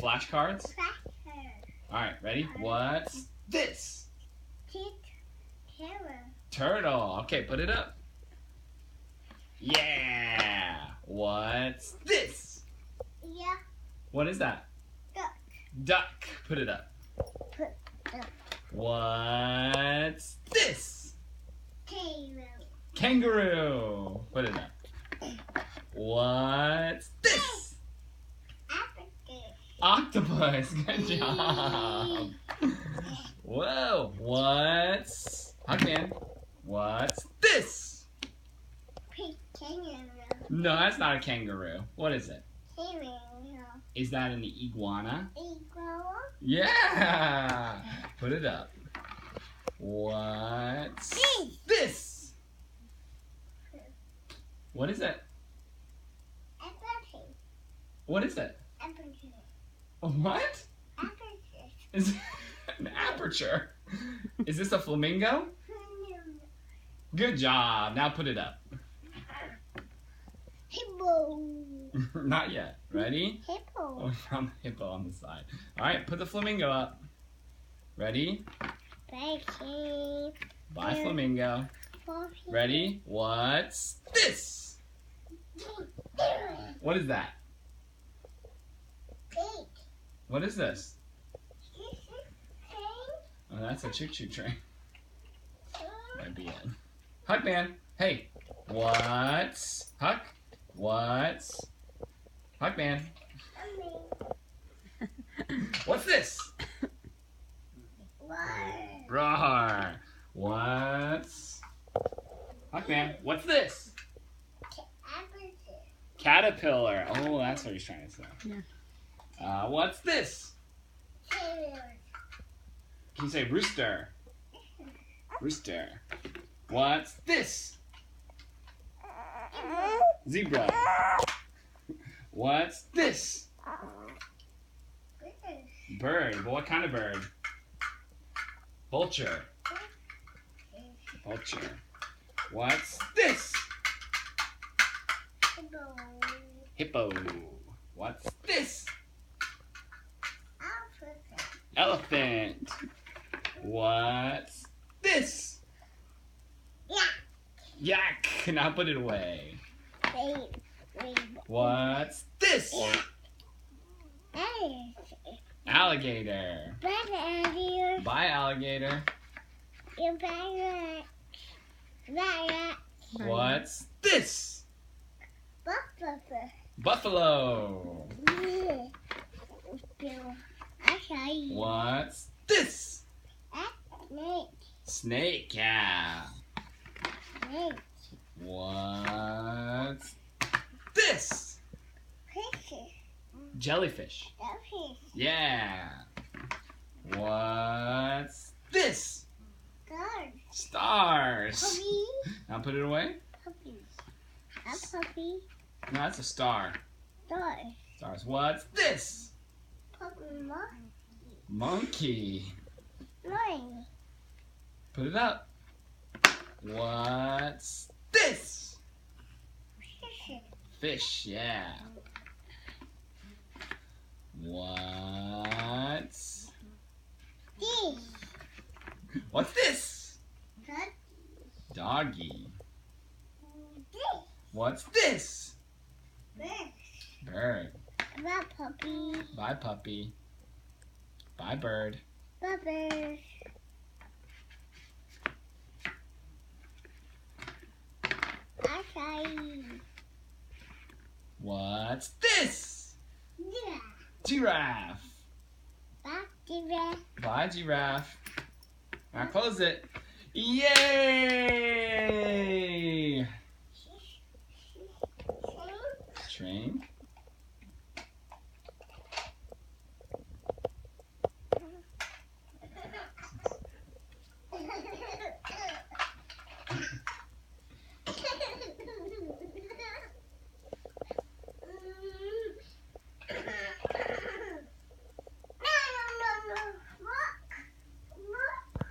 Flashcards? Alright, ready? What's this? Turtle. Okay, put it up. Yeah. What's this? Yeah. What is that? Duck. Duck. Put it up. Put up. What's this? Kangaroo. Kangaroo. Put it up. What's this? Octopus. Good job. Whoa. What's... Huckman. What's this? Kangaroo. No, that's not a kangaroo. What is it? Kangaroo. Is that an iguana? Iguana. Yeah. Put it up. What's this? What is it? What is it? What? Is it an aperture? Is this a flamingo? Good job. Now put it up. Hippo. Not yet. Ready? Hippo. Oh, found the hippo on the side. All right, put the flamingo up. Ready? Baby. Bye, flamingo. Ready? What's this? What is that? What is this? Oh, that's a choo-choo train. Might be it. Huck man. Hey. What's Huck? What's Huck man? What's this? Roar. What's Huck man? What's this? Caterpillar. Oh, that's what he's trying to say. Yeah. What's this? Can you say rooster? Rooster. What's this? Zebra. What's this? Bird. But what kind of bird? Vulture. Vulture. What's this? Hippo. What's this? Elephant. What's this? Yak. Now put it away. What's this? Alligator. Bye, alligator. What's this? Buffalo. What's this? Snake. Yeah. What's this? Jellyfish. Yeah. What's this? Stars. Now put it away. No, that's a star. Stars. What's this? Monkey. Put it up. What's this? Fish. Yeah. What's this? Doggy. What's this? Bird. Bye, puppy. Bye, puppy. Bye, bird. Bye, bird. What's this? Giraffe. Bye, giraffe. Bye, giraffe. Now close it. Yay! Train.